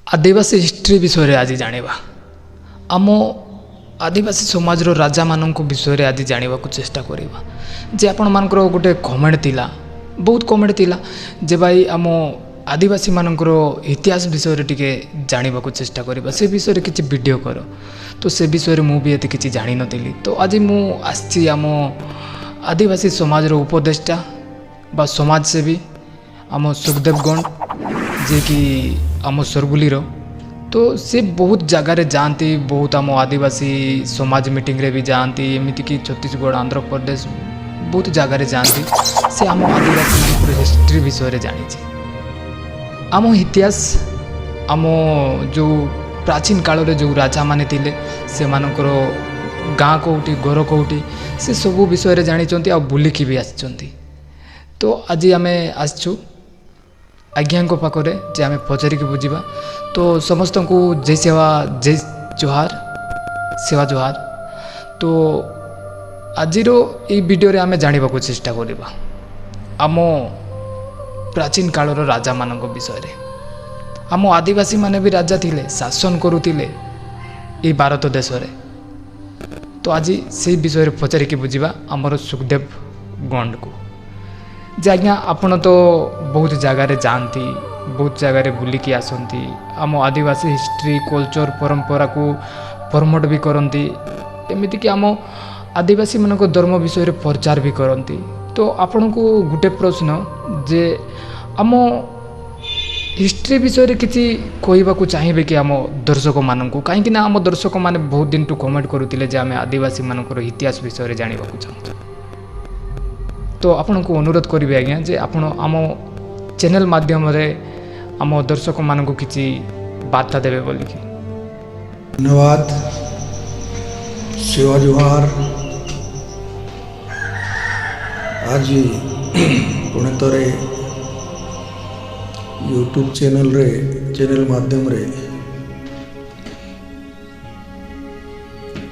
आदिवासी history विषय आज जानिबा आम आदिवासी समाज राजा मान विषय आज जाना चेष्टा करवा जे आपण मानकर गोटे कमेंट थिला बहुत कमेंट थिला जे भाई आम आदिवासी मानकर इतिहास विषय टिके जाना चेष्टा करवा से विषय किसी वीडियो कर तो से विषय मु भी किसी जानी नी तो आज मु आसी आम आदिवासी समाज उपदेष्टा बा समाजसेवी आम सुखदेव गण जे कि आम सरगुली तो से बहुत जगार जाती बहुत आम आदिवासी समाज मीटिंग रे भी जाती एमती कि छत्तीसगढ़ आंध्र प्रदेश बहुत जगार जाती से आम आदिवासी हिस्ट्री विषय जानी आम इतिहास आम जो प्राचीन काल रे जो राजा माने थिले से मानकर गाँ कौटी घर कौटी से सब विषय जानी आ बुलिकी भी आसी तो आज आम आसचु आज्ञा पाखरे जे आम पचारिक बुझा तो समस्त को जय सेवा जय जोहार सेवा जोहार तो आज वीडियो रे आम जाना चेष्टा करवा आम प्राचीन काल राजा मान विषय रे आम आदिवासी माने भी राजा थिले शासन करुथिले ये भारत देश रे तो आज से विषय पचारिक बुझा आमर सुखदेव गंड को जे आज्ञा आपण तो बहुत जगार जाती बहुत जगार बुलिकी आसती आम आदिवासी हिस्ट्री कल्चर परंपरा को प्रमोट भी करती एमती कि आम आदिवासी मान धर्म विषय प्रचार भी करती तो आपण को गोटे प्रश्न जे आम हिस्ट्री विषय किसी कहवाक चाहिए कि आम दर्शक मान कहीं आम दर्शक मैंने बहुत दिन टू कमेंट करुले जे आम आदिवासी मान इतिहास विषय जानवा चाहूँ तो आपण को अनुरोध करी आज्ञा जे आपण आम चैनल माध्यम रे आम दर्शक मान को किसी वार्ता देवे बोली धन्यवाद सेवा जोहार आज पुणे तरे यूट्यूब चैनल माध्यम रे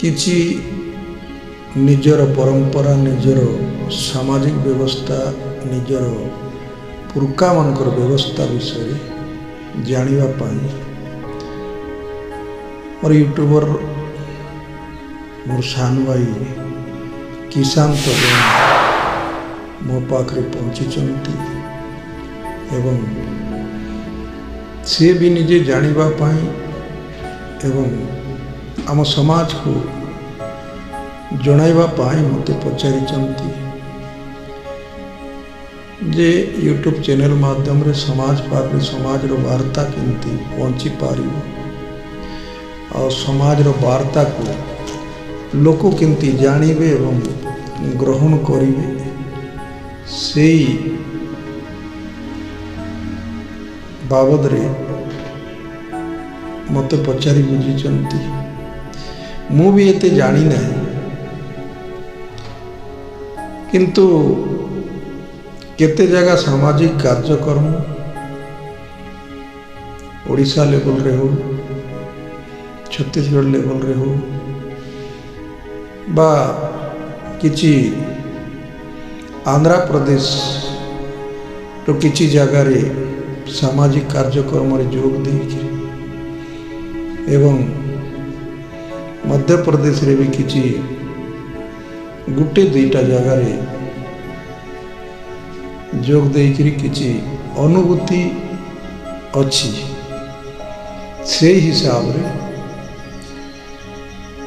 किसी निजर परंपरा निजर सामाजिक व्यवस्था निजर पुरखा मानकर व्यवस्था विषय जानिबा पाई और यूट्यूबर मोर सान भाई किसान तो मो पाखरे पहुँची एवं से भी निजे जानिबा पाई एवं आम समाज को जणाइबा पाई मते पचारि जे यूट्यूब चैनल माध्यम रे समाज पाखरे समाज रो वार्ता केमती पहुँची पारिबो और समाज रो वार्ता को लोक केमती जानिबे एवं ग्रहण करिवे सेई बाबद रे मते पचारि बुझिचंती मु भी एते जानी नहीं किंतु केते जगह सामाजिक कार्यक्रम ओडिशा लेवल रे हो छत्तीसगढ़ लेवल रे हो बा किछि आंध्र प्रदेश तो किछि जगह रे सामाजिक कार्यक्रम रे जोग देइछि एवं मध्य प्रदेश रे भी किछि गुटे दुईटा जगह रे जोग देइकरी किछि अनुभूति अच्छी से हिसाब रे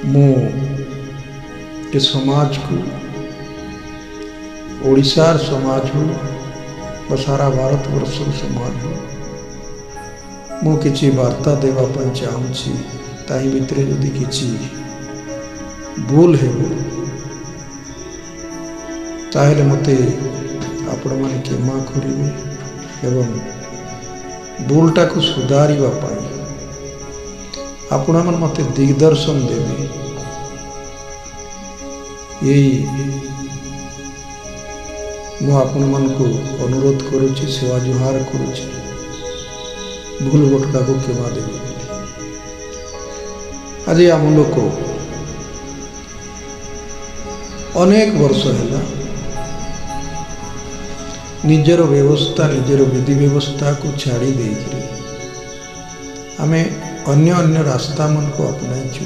मो के समाज को ओडिशार समाज हो सारा भारत वर्ष समाज हो मो किछि वार्ता देवा पई चाहूँगी ताही भितरे यदि किछि भूल है ताहले मते आपण माने क्षमा करिवे एवं भूलटा को सुधारिबा पाई आपण मन मते दिग्दर्शन देवे यही मु आपण मन को अनुरोध करुछि सेवा जोहार करुछि भूल भटका को क्षमा देवे आज आम लोक अनेक वर्ष है निजर व्यवस्था निजर विधि व्यवस्था को छाड़ी देकरी आमे अन्य अन्य रास्ता मन को अपनाइछु।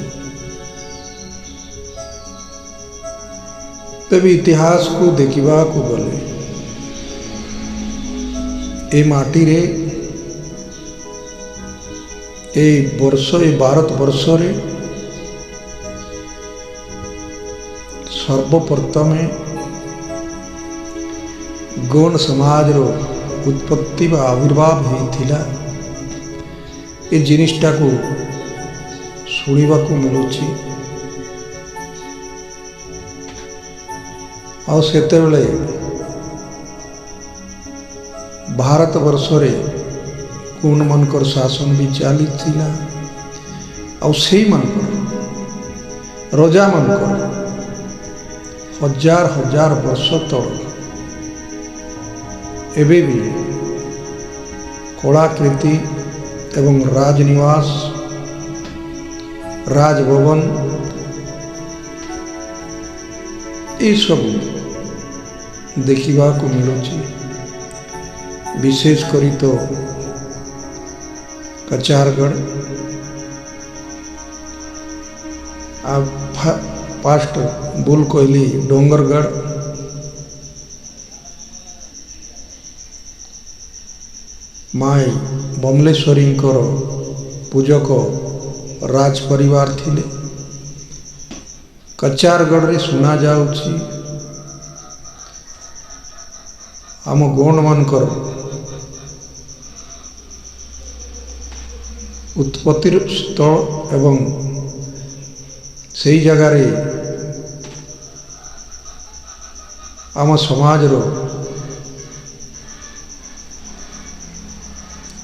तेबे इतिहास को देखिबा को गले ए माटी रे ए वर्ष ए भारत वर्ष रे सर्वप्रथमे गौण समाज रो उत्पत्ति व आविर्भाव होइथिला। ए जिनिसटा को शुणिबा को मिलुछि। आ सेतेबेले भारत वर्ष रे कौन मनकर शासन भी चली थिला। आ सेई मनकर रजा मनकर हजार हजार वर्ष तल एबे भी कलाकृति एवं राजनिवास राजभवन ये सब देखिबा को मिलुछि। विशेष करी तो कचारगढ़ आ पास्ट बुल कोहली डोंगरगढ़ माई बमलेश्वरी पूजक राज परिवार थिले। कचारगढ़ रे सुना जाउछि आम गौण मानकर उत्पत्ति स्थल एवं सही जगह रे आम समाज रो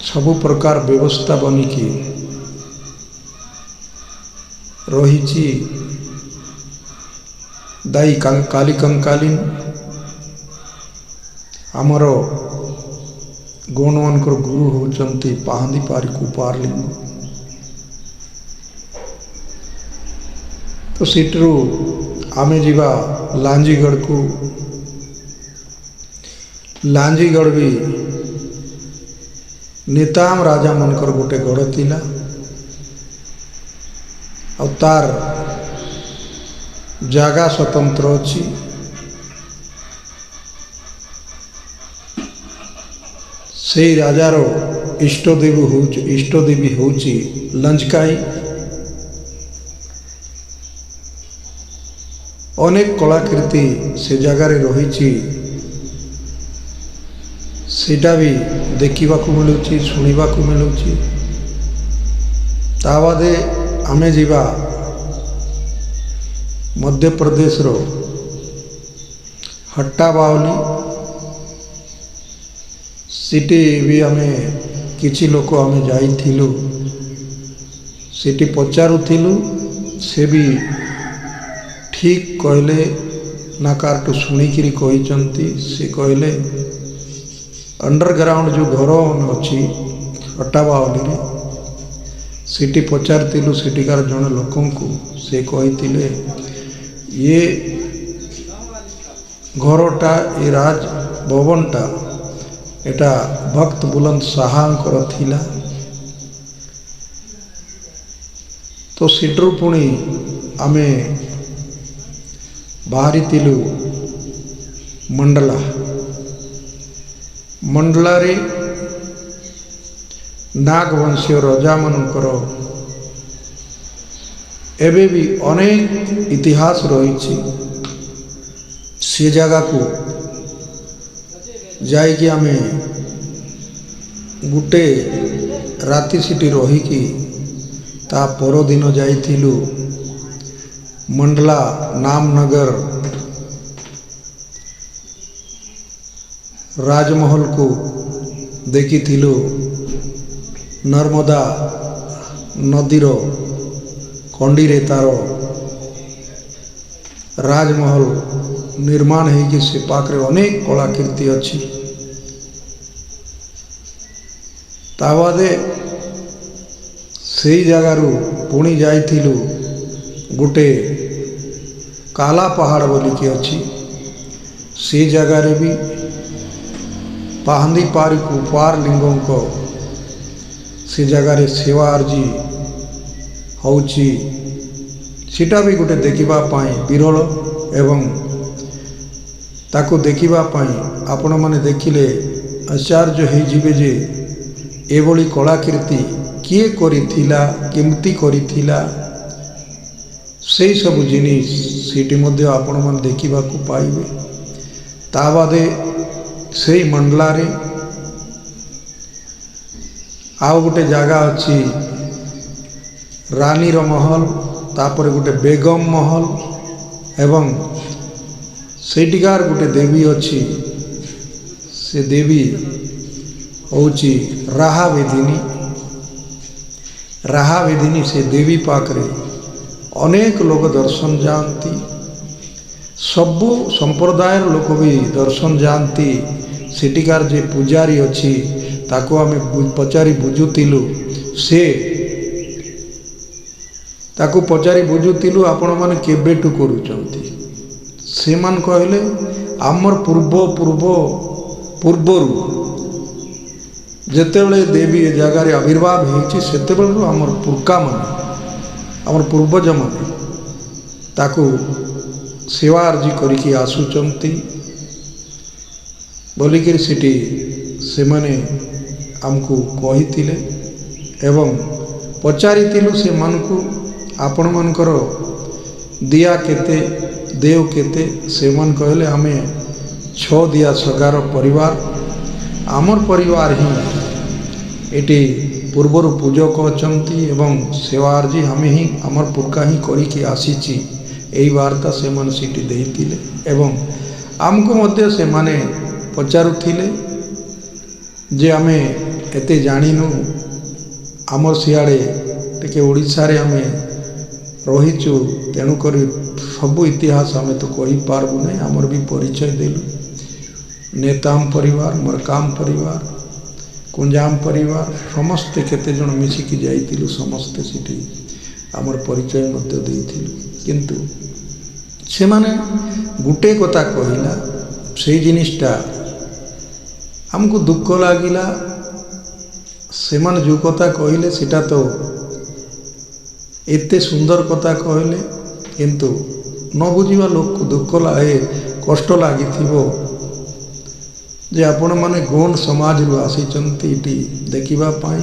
सबु प्रकार व्यवस्था बनिकी रही। दाई काली कंकालीन आमर गौण मानकर गुरु होचंती पाहंदी पारी कुपार लिंग। तो सीटरू आमे जीवा लांजीगढ़ को। लांजीगढ़ भी नेताम राजा मनकर गोटे गढ़ थिला। तार जागा स्वतंत्र अच्छी। से राजार इष्टदेवी होची लंचकाई। अनेक कलाकृति से जगार रही सेटा भी देखा मिलूँ शुणा मिलूँ। ता बादे आमे जीवा मध्य प्रदेश रो हट्टा बावली। सिटी भी आमे किछि लोक आमे जाइथिलु। सिटी पचारुथिलु से भी ठीक कहले ना कारटू शुणिकी कही। से कहले अंडरग्राउंड जो घर अच्छी हट्टा बावली रे सिटी पचारिलु। सिटिकार जड़े लोक से कही ये घरटा ये राज भवनटा एटा भक्त बुलंद साहांकर थिला। तो सिट्रु पुणी आमे बाहरी तिलु मंडला। मंडला रे नागवंशीय राजा मनकर एबे भी अनेक इतिहास रही। से जगह को जाइए आमे गुटे राति सिटी रहीकि ता पर दिन जाइथिलु मंडला नामनगर राजमहल को देखिथिलु। नर्मदा नदीर कंडीरे तार राजमहल निर्माण है। से पाखरे अनेक कलाकृति अच्छी। ता बादे से जगार पुणी जाइथिलु गोटे काला पहाड़ बोलिकी अच्छी। से जगार भी पाहंदी पारी कुपार लिंगों को से जगार सेवा आर्जी होउची सीटा भी गोटे देखिबा पाई विरल एवं ताको देखिबा पाई आपण माने देखिले आश्चर्य हो जिवे जे एभली कलाकृति किए करिथिला केमती करिथिला से सब जिनिस सीटी मध्य आपण मन देखिबा को पाइबे। ता बादे सेई मंडलारे आउ गोटे जागा अच्छी रानी रो महल तापर गोटे बेगम महल एवं सेटिकार गोटे देवी अच्छी से देवी होची राहा वेदिनी से देवी पाखरे अनेक लोग दर्शन जाती सबु संप्रदाय लोक भी दर्शन जाती सेटिकार जे पूजारी अच्छी ताको आमे पचारि बुझुतिलु से ताको पचारि बुझुतिलु आपण माने केबेटु करूचंती से मान कहले आमर पूर्वरु जेतेबेले देवी ए जगार आविर्भाव होइछि सेतेबेलु आमर पुरका माने आमर पूर्वज माने ताको सेवा अर्जी करिकी आसुचंती बोलिकी सेठी से माने आमको कहिथिले एवं पचारिथिलु से मानकु आपण मानकर दिया केते देव केते से मन कहले आमे 6 दिया सगार परिवार आमर परिवार ही एटी पूर्वर पूजक अछंती एवं सेवार्जी हमें ही आमर पुरका ही करिकी आसीची एई वार्ता से मन सीटी देइथिले एवं आमको मध्य से माने पचारुथिले जे आमे एते जानिनु आमर सियाड़े टिके ओडिशा रे आमे रहिचु तेणु करी सबु इतिहास आमे तो कहि पारबु नै आमर भी परिचय देलु नेताम परिवार मरकाम परिवार कुंजाम परिवार समस्ते केते जण मिसिकी जाइतिलु समस्ते सिटी आमर परिचय मध्य देइथिलु किंतु से माने गुटे कथा कहिला से जिनिसटा हमको दुख लागिला से माने जो कथा कहले सेटा तो एते सुंदर कथा कहले किंतु न बुझिबा लोक को दुख लागे कष्ट लागिथिबो जे आपण माने गौण समाज रु आसीचंती इटी देखिबा पाई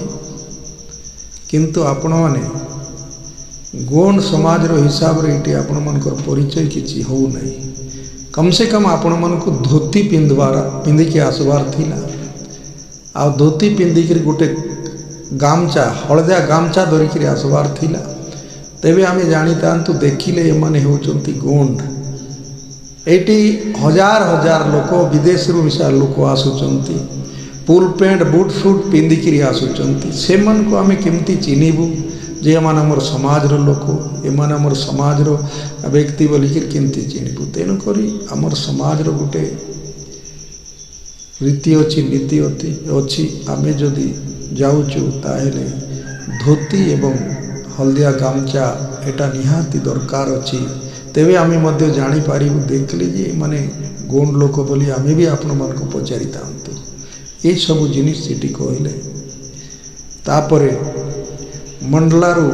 किंतु आपण माने गौण समाज रो हिसाब रे इटी आपण मानकर परिचय किछि हो नै कम से कम आपण मन को धोती पिंधि के आसबार थिला आ धोती पिंधि के गोटे गामचा हलदिया गामचा धरिकी आसबार थिला तेबे आमे जानितांतु देखिले एमाने होचंती गोंड एटी हजार हजार लोक विदेश रु मिसा लोक आसुचंती फुल पैंट बुट सूट पिंधिकी आसुचंती से मन को आमे केमती चिन्हिबु जे एमान हमर समाज रो लोक एमान हमर समाज रो व्यक्ति बोलिकी केमती चिन्हिबु तेणु करी हमर समाज रो गोटे रीति अच्छी नीति अच्छी आमे जदि जाऊचु ताहेले धोती एवं हल्दिया गामचा एटा निहाती दरकार अच्छी तेबे आमे मध्य जानी पारिबु देखले जे माने गोंड लोक बोली आमे भी आपण मन को पचारि तांतु ए सब जिनिस सिटी कहले तापरे मंडलारू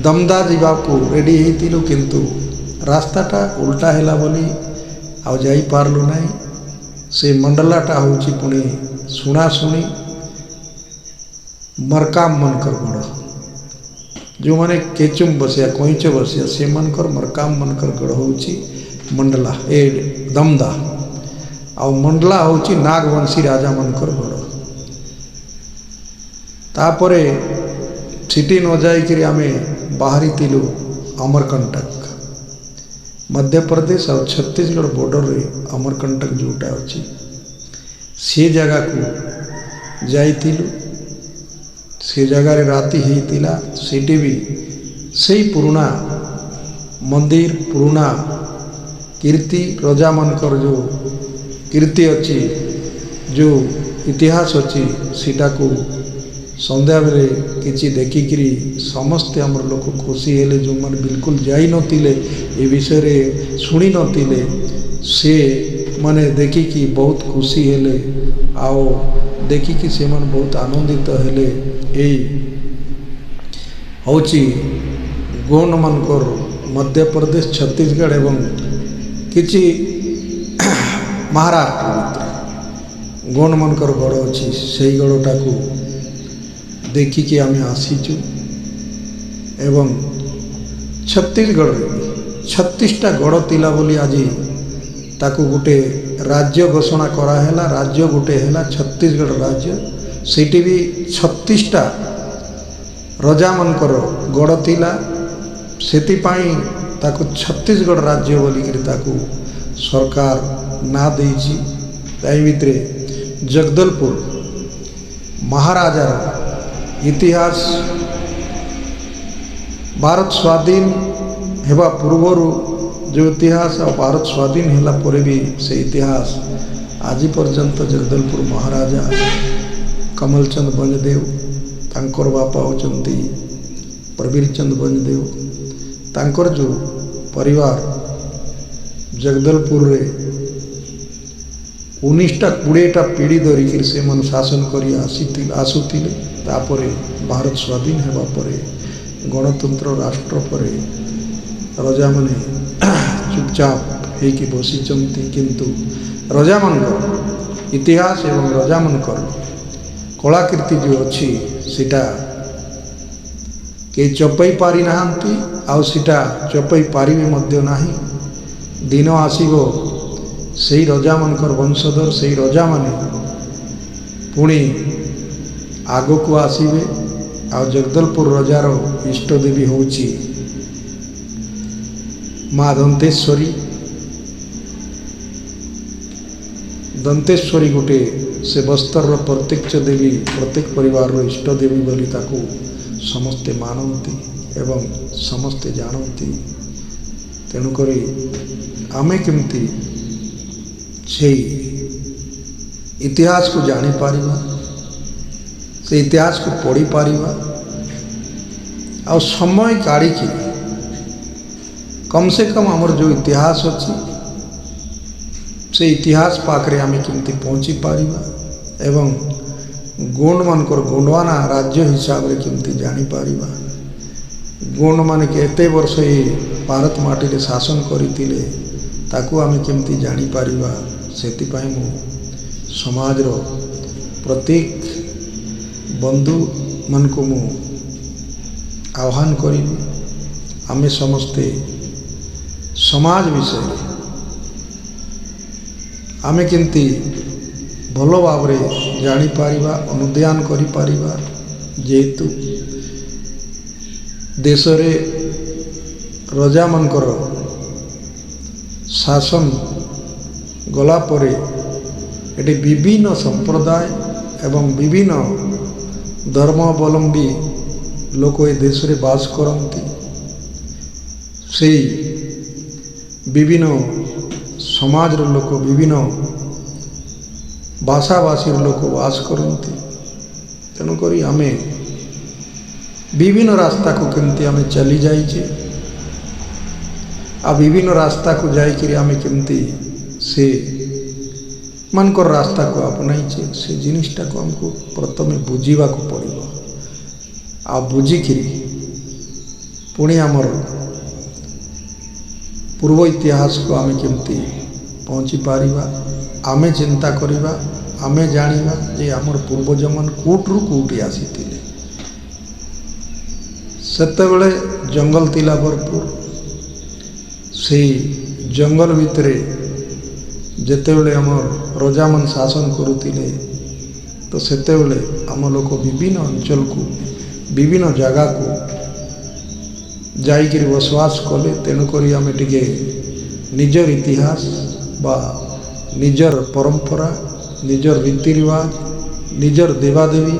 दमदा जीवा को रेडी हेतिलु किंतु रास्ताटा उल्टा हैला बोली आ जाई पारलु नाही से मंडलाटा होची पुणी सुना सुनी मरकाम मनकर गढ़ जो माने केचुम बसिया कोइच बसिया से मनकर मरकाम मनकर गढ़ होची मंडला ए दमदा आ मंडला होची नागवंशी राजा मनकर गढ़ तापरे सिटी न जाइकरी आमे बाहरी तिलु अमरकंटक मध्य प्रदेश और छत्तीसगढ़ बॉर्डर रे अमरकंटक जोटा अच्छी से जगह को जाइतिलु से जगह रे राति हेतिला सेठी भी सही पुराना मंदिर पुराना कीर्ति रजा मनकर जो कीर्ति अच्छी जो इतिहास अच्छी सीटा को संध्या बेले किछि देखिकी समस्ते आमर लोक खुशी हेले जो मन बिल्कुल जाई नथिले ए विषय रे सुनी नथिले से माने देखिकी बहुत खुशी हेले आओ देखिकी से मन बहुत आनंदित हेले यही होची गोंड मनकर मध्य प्रदेश छत्तीसगढ़ एवं किछि महाराष्ट्र भितर गोंड मनकर गड़ अच्छी से गड़टा को देखिकी आम आसीचु एवं छत्तीसगढ़ 36टा गड़ तिला बोली आज ताकू गोटे राज्य घोषणा कराला राज्य गोटे है छत्तीसगढ़ राज्य सीटी भी 36टा रजा मनकर गड़ तिला सेतिपाई ताकू छत्तीसगढ़ राज्य बोलिक ताकू सरकार ना देइछि ताई भितरे जगदलपुर महाराजार इतिहास भारत स्वाधीन हेबा पूर्वर जो इतिहास और भारत स्वाधीन होला परे भी से इतिहास आज पर्यंत जगदलपुर महाराजा कमलचंद बंजदेव तांकर बापा होचंती प्रवीरचंद बंजदेव तांकर जो परिवार जगदलपुर रे 19टा 20टा पीढ़ी धरिक से मन शासन करी आसुतिले तापरे भारत स्वाधीन हेबा परे गणतंत्र राष्ट्र परे रजा माने चुपचाप होइकी बसीचंती किंतु रजा मनकर इतिहास एवं रजा मनकर कलाकृति जो अच्छी सीटा के चपई पारि नाहांती आउ सीटा चपई पारिबे मध्य नाही दिन आसीबो सेई रजा मनकर वंशधर सेई रजा माने पुणी आगो को आसीबे आ जगदलपुर रजार इष्ट देवी होची माँ दंतेश्वरी दंतेश्वरी गोटे से बस्तर प्रत्यक्ष देवी प्रत्येक परिवार इष्ट देवी बोली ताकू समस्ते मानती एवं समस्ते जानती तेणुक आमे केमती से इतिहास को जानी पारिबा से इतिहास को पढ़ी पारिबा आ समय काढ़ी कम से कम आमर जो इतिहास अच्छी से इतिहास पाखरे आमे केमती पहुँची पारिबा एवं गोंड मानकर गोंडवाना राज्य हिसाब रे केमती जानी पारिबा गोंड माने केते वर्ष ये भारत माटी रे शासन करितिले ताकू आमे केमती जानी पारिबा सेतिपाई मु समाज रो प्रत्येक बंधु मन को मु आह्वान करी आमे समस्ते समाज विषय आमे केमती भलो भाव रे जानी पारिबा अनुध्यान करि पारिबा जेतु देश रे रजा मनकर शासन गला परे एटी विभिन्न संप्रदाय एवं विभिन्न धर्मावलंबी लोक ए देश रे बास करती से विभिन्न समाज लोक विभिन्न भाषाभाषी लोक बास करती तेणुक आमे विभिन्न रास्ता को केमती आमे चली जाइए आ विभिन्न रास्ता को जाइए आमे केमती से मनकर रास्ता को अपनाइचे से जिनिसटा को हमको प्रथमे बुझीवा को पड़ो आ बुझिकी पुणी आमर पूर्व इतिहास को आमे केमती पहुँची पारिबा आमे चिंता करिबा आमे जानिबा जे आमर पूर्वज मन कोटरू कोटी आसीतिले सेतेबेले जंगल तिला भरपूर से जंगल भितरे जेतेबेले आमर रजा मन शासन करुतिले तो सेतेबेले आम लोक विभिन्न अंचल को विभिन्न जगह को जाइकिरी बसवास कले तेणुक आमे टिके निजर इतिहास बा निजर परंपरा निजर रीति रिवाज निजर देवादेवी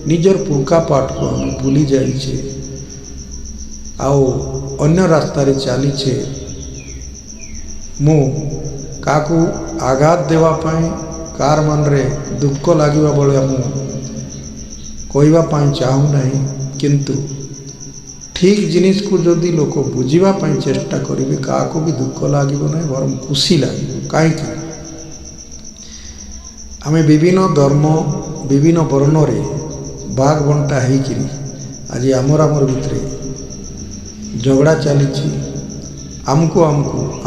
निजर पुरखा पाठ को आम भूली जाइए आओ अन्य रास्ता रे चलीछे मु काकू आघात देवाई कार मन रे दुख लगे बेले मु कहवाई चाहू ना किंतु ଠିକ୍ ଜିନିଷକୁ ଯଦି ଲୋକ ବୁଝିବା ପାଇଁ ଚେଷ୍ଟା କରିବେ କାହାକୁ ବି ଦୁଃଖ ଲାଗିବ ନାହିଁ, ବରଂ ଖୁସି ଲାଗିବ। କାହିଁକି ଆମେ ବିଭିନ୍ନ ଧର୍ମ ବିଭିନ୍ନ ବର୍ଣ୍ଣରେ ଭାଗ ବଣ୍ଟା ହେଇକିରି ଆଜି ଆମର ଭିତରେ ଝଗଡ଼ା ଚାଲିଛି।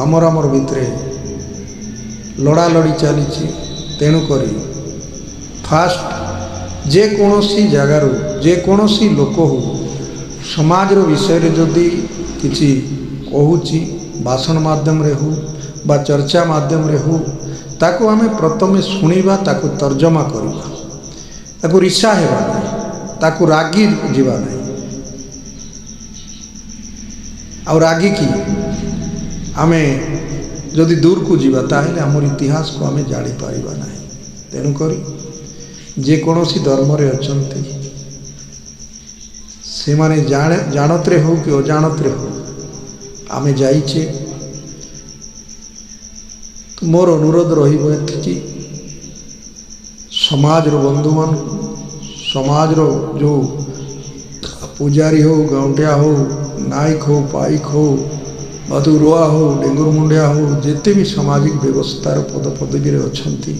ଆମର ଭିତରେ ଲଢ଼ାଲଢ଼ି ଚାଲିଛି। ତେଣୁକରି ଫାଷ୍ଟ ଯେକୌଣସି ଜାଗାରୁ ଯେକୌଣସି ଲୋକ ହଉ ସମାଜର ବିଷୟରେ ଯଦି କିଛି କହୁଛି ଭାଷଣ ମାଧ୍ୟମରେ ହଉ ବା ଚର୍ଚ୍ଚା ମାଧ୍ୟମରେ ହଉ, ତାକୁ ଆମେ ପ୍ରଥମେ ଶୁଣିବା, ତାକୁ ତର୍ଜମା କରିବା, ତାକୁ ରିସା ହେବା ନାହିଁ, ତାକୁ ରାଗି ଯିବା ନାହିଁ। ଆଉ ରାଗିକି ଆମେ ଯଦି ଦୂରକୁ ଯିବା ତାହେଲେ ଆମର ଇତିହାସକୁ ଆମେ ଜାଣିପାରିବା ନାହିଁ। ତେଣୁକରି ଯେକୌଣସି ଧର୍ମରେ ଅଛନ୍ତି ସେମାନେ ଜାଣତରେ ହଉ କି ଅଜାଣତରେ ହଉ ଆମେ ଯାଇଛେ। ମୋର ଅନୁରୋଧ ରହିବ ଏତିକି, ସମାଜର ବନ୍ଧୁମାନଙ୍କୁ, ସମାଜର ଯେଉଁ ପୂଜାରୀ ହଉ, ଗାଉଁଟିଆ ହଉ, ନାୟକ ହଉ, ପାଇକ ହଉ, ମଧୁରୁଆ ହଉ, ଡେଙ୍ଗୁର ମୁଣ୍ଡିଆ ହଉ, ଯେତେ ବି ସାମାଜିକ ବ୍ୟବସ୍ଥାର ପଦପଦବୀରେ ଅଛନ୍ତି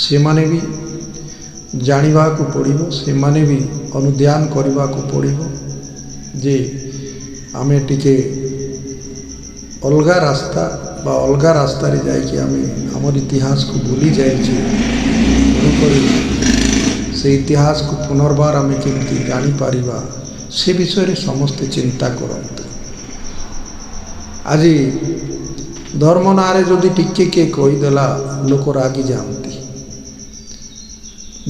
ସେମାନେ ବି ଜାଣିବାକୁ ପଡ଼ିବ, ସେମାନେ ବି ଅନୁଧ୍ୟାନ କରିବାକୁ ପଡ଼ିବ ଯେ ଆମେ ଟିକେ ଅଲଗା ରାସ୍ତା ବା ଅଲଗା ରାସ୍ତାରେ ଯାଇକି ଆମେ ଆମର ଇତିହାସକୁ ଭୁଲି ଯାଇଛେ। ତେଣୁକରି ସେ ଇତିହାସକୁ ପୁନର୍ବାର ଆମେ କେମିତି ଜାଣିପାରିବା ସେ ବିଷୟରେ ସମସ୍ତେ ଚିନ୍ତା କରନ୍ତୁ। ଆଜି ଧର୍ମ ନାଁରେ ଯଦି ଟିକେ କିଏ କହିଦେଲା ଲୋକ ରାଗି ଯାଆନ୍ତି।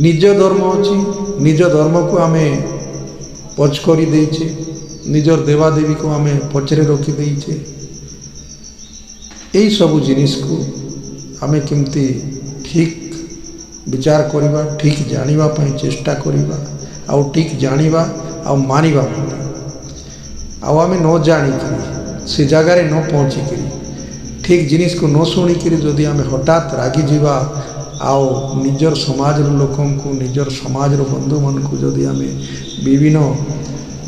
ନିଜ ଧର୍ମ ଅଛି, ନିଜ ଧର୍ମକୁ ଆମେ ପଛ କରି ଦେଇଛେ, ନିଜର ଦେବାଦେବୀକୁ ଆମେ ପଛରେ ରଖିଦେଇଛେ। ଏହିସବୁ ଜିନିଷକୁ ଆମେ କେମିତି ଠିକ୍ ବିଚାର କରିବା, ଠିକ୍ ଜାଣିବା ପାଇଁ ଚେଷ୍ଟା କରିବା, ଆଉ ଠିକ୍ ଜାଣିବା ଆଉ ମାନିବା। ଆଉ ଆମେ ନ ଜାଣିକିରି ସେ ଜାଗାରେ ନ ପହଞ୍ଚିକିରି ଠିକ୍ ଜିନିଷକୁ ନ ଶୁଣିକିରି ଯଦି ଆମେ ହଠାତ୍ ରାଗିଯିବା ଆଉ ନିଜର ସମାଜର ଲୋକଙ୍କୁ, ନିଜର ସମାଜର ବନ୍ଧୁମାନଙ୍କୁ ଯଦି ଆମେ ବିଭିନ୍ନ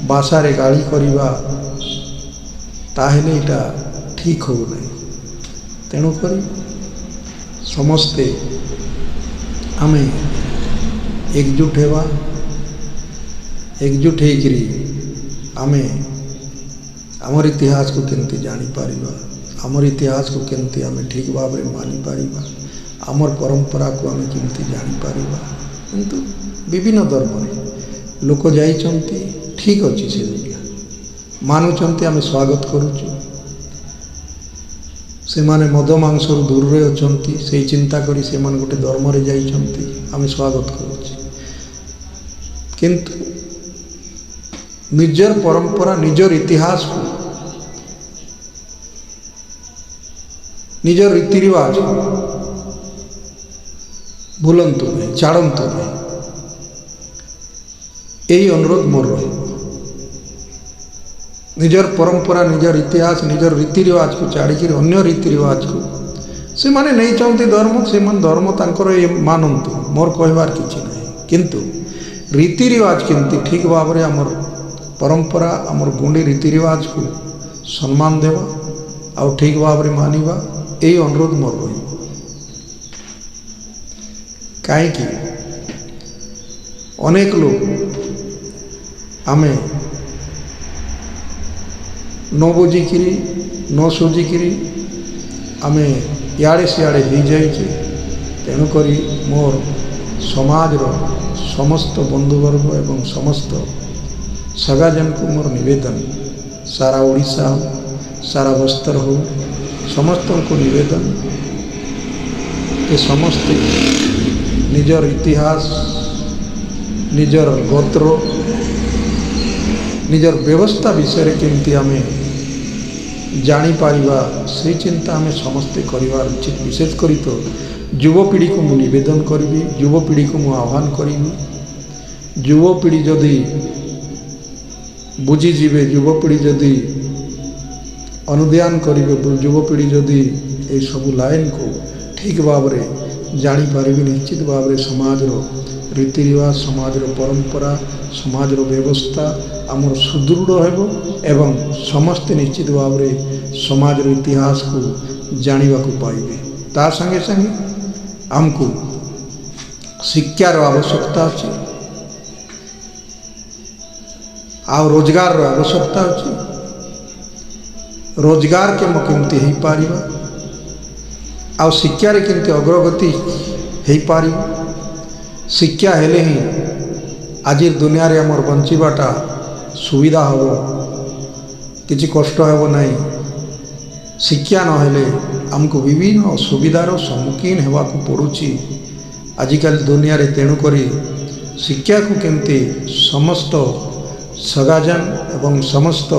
ଭାଷାରେ ଗାଳି କରିବା ତାହେଲେ ଏଇଟା ଠିକ୍ ହେବ ନାହିଁ। ତେଣୁକରି ସମସ୍ତେ ଆମେ ଏକଜୁଟ ହେବା, ଏକଜୁଟ ହେଇକିରି ଆମେ ଆମର ଇତିହାସକୁ କେମିତି ଜାଣିପାରିବା, ଆମର ଇତିହାସକୁ କେମିତି ଆମେ ଠିକ୍ ଭାବରେ ମାନିପାରିବା, ଆମର ପରମ୍ପରାକୁ ଆମେ କେମିତି ଜାଣିପାରିବା। କିନ୍ତୁ ବିଭିନ୍ନ ଧର୍ମରେ ଲୋକ ଯାଇଛନ୍ତି, ଠିକ୍ ଅଛି, ସେ ମାନୁଛନ୍ତି, ଆମେ ସ୍ୱାଗତ କରୁଛୁ। ସେମାନେ ମଦ ମାଂସରୁ ଦୂରରେ ଅଛନ୍ତି, ସେଇ ଚିନ୍ତା କରି ସେମାନେ ଗୋଟେ ଧର୍ମରେ ଯାଇଛନ୍ତି, ଆମେ ସ୍ୱାଗତ କରୁଛୁ। କିନ୍ତୁ ନିଜର ପରମ୍ପରା, ନିଜର ଇତିହାସକୁ, ନିଜର ରୀତି ରିୱାଜ ଭୁଲନ୍ତୁ ନାହିଁ, ଛାଡ଼ନ୍ତୁ ନାହିଁ। ଏହି ଅନୁରୋଧ ମୋର ରହିବ। ନିଜର ପରମ୍ପରା, ନିଜର ଇତିହାସ, ନିଜର ରୀତି ରିୱାଜକୁ ଛାଡ଼ିକିରି ଅନ୍ୟ ରୀତି ରିୱାଜକୁ ସେମାନେ ନେଇଛନ୍ତି ଧର୍ମ, ସେମାନେ ଧର୍ମ ତାଙ୍କର ମାନନ୍ତୁ, ମୋର କହିବାର କିଛି ନାହିଁ। କିନ୍ତୁ ରୀତି ରିୱାଜ କେମିତି ଠିକ୍ ଭାବରେ ଆମର ପରମ୍ପରା, ଆମର ଗୁଣ୍ଡି ରୀତି ରିୱାଜକୁ ସମ୍ମାନ ଦେବା ଆଉ ଠିକ୍ ଭାବରେ ମାନିବା, ଏହି ଅନୁରୋଧ ମୋର ରହିବ। କାହିଁକି ଅନେକ ଲୋକ ଆମେ ନ ବୁଝିକିରି ନ ସୁଝିକିରି ଆମେ ଇଆଡ଼େ ସିଆଡ଼େ ହେଇଯାଇଛେ। ତେଣୁକରି ମୋର ସମାଜର ସମସ୍ତ ବନ୍ଧୁବର୍ଗ ଏବଂ ସମସ୍ତ ସଗାଜନକୁ ମୋର ନିବେଦନ, ସାରା ଓଡ଼ିଶା ହଉ, ସାରା ବସ୍ତର ହଉ, ସମସ୍ତଙ୍କୁ ନିବେଦନ ଯେ ସମସ୍ତେ ନିଜର ଇତିହାସ, ନିଜର ଗୋତ୍ର, ନିଜର ବ୍ୟବସ୍ଥା ବିଷୟରେ କେମିତି ଆମେ ଜାଣିପାରିବା ସେଇ ଚିନ୍ତା ଆମେ ସମସ୍ତେ କରିବାର ଉଚିତ। ବିଶେଷ କରି ତ ଯୁବପିଢ଼ିକୁ ମୁଁ ନିବେଦନ କରିବି, ଯୁବପିଢ଼ିକୁ ମୁଁ ଆହ୍ୱାନ କରିବି, ଯୁବପିଢ଼ି ଯଦି ବୁଝିଯିବେ, ଯୁବପିଢ଼ି ଯଦି ଅନୁଧ୍ୟାନ କରିବେ, ଯୁବପିଢ଼ି ଯଦି ଏସବୁ ଲାଇନ୍କୁ ଠିକ୍ ଭାବରେ ଜାଣିପାରିବେ। ନିଶ୍ଚିତ ଭାବରେ ସମାଜର ରୀତିରିବାଜ, ସମାଜର ପରମ୍ପରା, ସମାଜର ବ୍ୟବସ୍ଥା ଆମର ସୁଦୃଢ଼ ହେବ ଏବଂ ସମସ୍ତେ ନିଶ୍ଚିତ ଭାବରେ ସମାଜର ଇତିହାସକୁ ଜାଣିବାକୁ ପାଇବେ। ତା ସାଙ୍ଗେ ସାଙ୍ଗେ ଆମକୁ ଶିକ୍ଷାର ଆବଶ୍ୟକତା ଅଛି, ଆଉ ରୋଜଗାରର ଆବଶ୍ୟକତା ଅଛି। ରୋଜଗାର କେମିତି ହେଇପାରିବା, ଆଉ ଶିକ୍ଷାରେ କେମିତି ଅଗ୍ରଗତି ହେଇପାରିବ। ଶିକ୍ଷା ହେଲେ ହିଁ ଆଜିର ଦୁନିଆରେ ଆମର ବଞ୍ଚିବାଟା ସୁବିଧା ହେବ, କିଛି କଷ୍ଟ ହେବ ନାହିଁ। ଶିକ୍ଷା ନହେଲେ ଆମକୁ ବିଭିନ୍ନ ଅସୁବିଧାର ସମ୍ମୁଖୀନ ହେବାକୁ ପଡ଼ୁଛି ଆଜିକାଲି ଦୁନିଆରେ। ତେଣୁକରି ଶିକ୍ଷାକୁ କେମିତି ସମସ୍ତ ସଗାଜନ ଏବଂ ସମସ୍ତ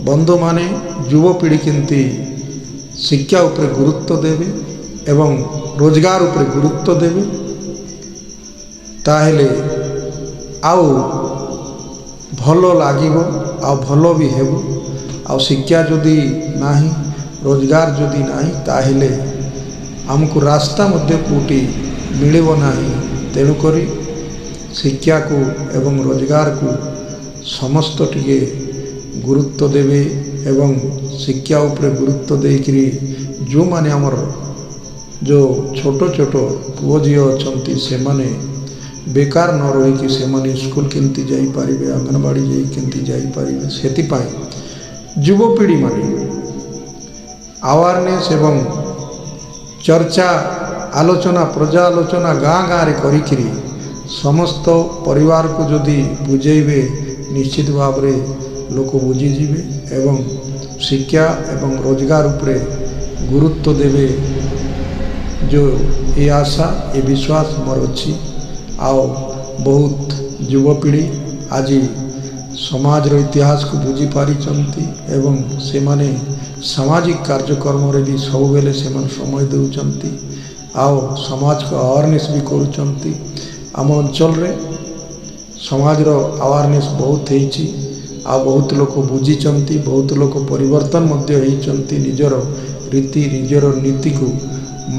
ବନ୍ଧୁମାନେ, ଯୁବପିଢ଼ି କେମିତି ଶିକ୍ଷା ଉପରେ ଗୁରୁତ୍ୱ ଦେବେ ଏବଂ ରୋଜଗାର ଉପରେ ଗୁରୁତ୍ୱ ଦେବେ, ତାହେଲେ ଆଉ ଭଲ ଲାଗିବ, ଆଉ ଭଲ ବି ହେବ। ଆଉ ଶିକ୍ଷା ଯଦି ନାହିଁ, ରୋଜଗାର ଯଦି ନାହିଁ, ତାହେଲେ ଆମକୁ ରାସ୍ତା ମଧ୍ୟ କେଉଁଠି ମିଳିବ ନାହିଁ। ତେଣୁକରି ଶିକ୍ଷାକୁ ଏବଂ ରୋଜଗାରକୁ ସମସ୍ତ ଟିକେ ଗୁରୁତ୍ୱ ଦେବେ ଏବଂ ଶିକ୍ଷା ଉପରେ ଗୁରୁତ୍ୱ ଦେଇକରି ଯେଉଁମାନେ ଆମର ଯେଉଁ ଛୋଟ ଛୋଟ ପୁଅ ଝିଅ ଅଛନ୍ତି ସେମାନେ ବେକାର ନ ରହିକି ସେମାନେ ସ୍କୁଲ କେମିତି ଯାଇପାରିବେ, ଅଙ୍ଗନବାଡ଼ି ଯାଇ କେମିତି ଯାଇପାରିବେ, ସେଥିପାଇଁ ଯୁବପିଢ଼ିମାନେ ଆୱାରନେସ୍ ଏବଂ ଚର୍ଚ୍ଚା, ଆଲୋଚନା, ପର୍ଯ୍ୟାଲୋଚନା ଗାଁ ଗାଁରେ କରିକିରି ସମସ୍ତ ପରିବାରକୁ ଯଦି ବୁଝେଇବେ, ନିଶ୍ଚିତ ଭାବରେ ଲୋକ ବୁଝିଯିବେ ଏବଂ ଶିକ୍ଷା ଏବଂ ରୋଜଗାର ଉପରେ ଗୁରୁତ୍ୱ ଦେବେ। ଯେଉଁ ଏ ଆଶା, ଏ ବିଶ୍ୱାସ ମୋର ଅଛି। ଆଉ ବହୁତ ଯୁବପିଢ଼ି ଆଜି ସମାଜର ଇତିହାସକୁ ବୁଝିପାରିଛନ୍ତି ଏବଂ ସେମାନେ ସାମାଜିକ କାର୍ଯ୍ୟକ୍ରମରେ ବି ସବୁବେଳେ ସେମାନେ ସମୟ ଦେଉଛନ୍ତି, ଆଉ ସମାଜକୁ ଆୱାରନେସ୍ ବି କରୁଛନ୍ତି। ଆମ ଅଞ୍ଚଳରେ ସମାଜର ଆୱାରନେସ୍ ବହୁତ ହେଇଛି, ଆଉ ବହୁତ ଲୋକ ବୁଝିଛନ୍ତି, ବହୁତ ଲୋକ ପରିବର୍ତ୍ତନ ମଧ୍ୟ ହେଇଛନ୍ତି। ନିଜର ରୀତି, ନିଜର ନୀତିକୁ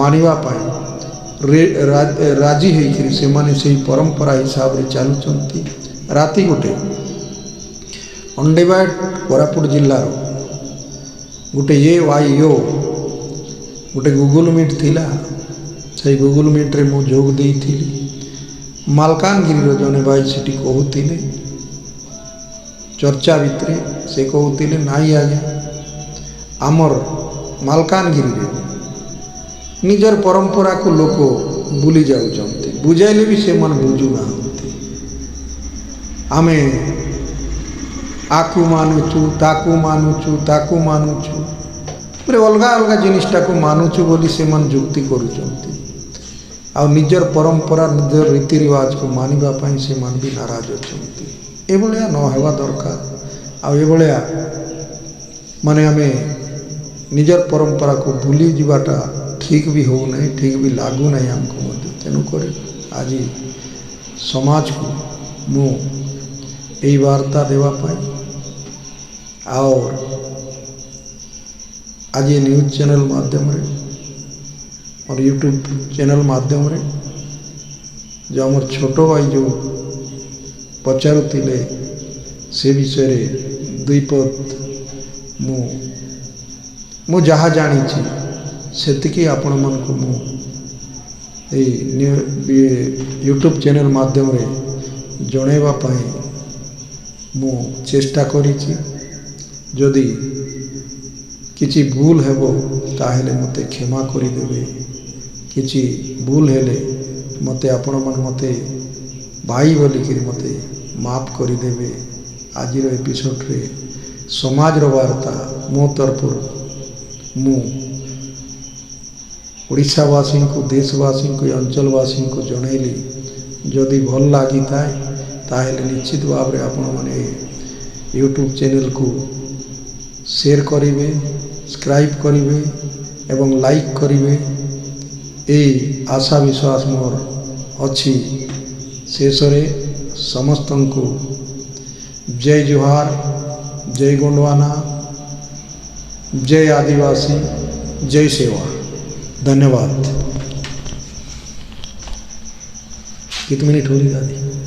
ମାନିବା ପାଇଁ ରାଜି ହେଇକରି ସେମାନେ ସେହି ପରମ୍ପରା ହିସାବରେ ଚାଲୁଛନ୍ତି। ରାତି ଗୋଟେ ଅଣ୍ଡିଭାଇଡ଼ କୋରାପୁଟ ଜିଲ୍ଲାର ଗୋଟେ AYO ଗୋଟେ ଗୁଗୁଲ୍ ମିଟ୍ ଥିଲା। ସେଇ ଗୁଗୁଲ୍ ମିଟ୍ରେ ମୁଁ ଯୋଗ ଦେଇଥିଲି। ମାଲକାନଗିରିର ଜଣେ ଭାଇ ସେଠି କହୁଥିଲେ, ଚର୍ଚ୍ଚା ଭିତରେ ସେ କହୁଥିଲେ, ନାଇଁ ଆଜ୍ଞା, ଆମର ମାଲକାନଗିରିରେ ନିଜର ପରମ୍ପରାକୁ ଲୋକ ଭୁଲି ଯାଉଛନ୍ତି, ବୁଝାଇଲେ ବି ସେମାନେ ବୁଝୁନାହାନ୍ତି। ଆମେ ଆକୁ ମାନୁଛୁ, ତାକୁ ମାନୁଛୁ, ବୋଲେ ଅଲଗା ଅଲଗା ଜିନିଷଟାକୁ ମାନୁଛୁ ବୋଲି ସେମାନେ ଯୁକ୍ତି କରୁଛନ୍ତି। ଆଉ ନିଜର ପରମ୍ପରା, ନିଜର ରୀତି ରିବାଜକୁ ମାନିବା ପାଇଁ ସେମାନେ ବି ନାରାଜ ଅଛନ୍ତି। ଏଭଳିଆ ନ ହେବା ଦରକାର। ଆଉ ଏଭଳିଆ ମାନେ ଆମେ ନିଜର ପରମ୍ପରାକୁ ଭୁଲି ଯିବାଟା ଠିକ୍ ବି ହେଉନାହିଁ, ଠିକ୍ ବି ଲାଗୁନାହିଁ ଆମକୁ ମଧ୍ୟ। ତେଣୁକରି ଆଜି ସମାଜକୁ ମୁଁ ଏହି ବାର୍ତ୍ତା ଦେବା ପାଇଁ ଆଉ ଆଜି ନ୍ୟୁଜ୍ ଚ୍ୟାନେଲ୍ ମାଧ୍ୟମରେ, ମୋର ୟୁଟ୍ୟୁବ୍ ଚ୍ୟାନେଲ୍ ମାଧ୍ୟମରେ ଯେଉଁ ଆମର ଛୋଟ ଭାଇ ଯେଉଁ ପଚାରୁଥିଲେ ସେ ବିଷୟରେ ଦୁଇ ପଦ ମୁଁ ଯାହା ଜାଣିଛି ସେତିକି ଆପଣମାନଙ୍କୁ ମୁଁ ଏଇ ୟୁଟ୍ୟୁବ୍ ଚ୍ୟାନେଲ୍ ମାଧ୍ୟମରେ ଜଣାଇବା ପାଇଁ ମୁଁ ଚେଷ୍ଟା କରିଛି। ଯଦି କିଛି ଭୁଲ ହେବ ତାହେଲେ ମୋତେ କ୍ଷମା କରିଦେବେ। କିଛି ଭୁଲ ହେଲେ ଆପଣମାନେ ମୋତେ ଭାଇ ବୋଲିକିରି ମୋତେ ମାଫ କରିଦେବେ। ଆଜିର ଏପିସୋଡ଼ରେ ସମାଜର ବାର୍ତ୍ତା ମୋ ତରଫରୁ ମୁଁ ଓଡ଼ିଶାବାସୀଙ୍କୁ, ଦେଶବାସୀଙ୍କୁ, ଏ ଅଞ୍ଚଳବାସୀଙ୍କୁ ଜଣାଇଲି। ଯଦି ଭଲ ଲାଗିଥାଏ ତାହେଲେ ନିଶ୍ଚିତ ଭାବରେ ଆପଣମାନେ ୟୁଟ୍ୟୁବ୍ ଚ୍ୟାନେଲ୍କୁ ସେୟାର କରିବେ, ସବସ୍କ୍ରାଇବ୍ କରିବେ ଏବଂ ଲାଇକ୍ କରିବେ। এই ଆଶା ବିଶ୍ୱାସ ମୋର ଅଛି। ଶେଷରେ ସମସ୍ତଙ୍କୁ ଜୟ ଜୁହାର, ଜୟ ଗୋଣ୍ଡୱାନା, ଜୟ ଆଦିବାସୀ, ଜୟ ସେବା। धन्यवाद। कितने मिनट हो रही दादी?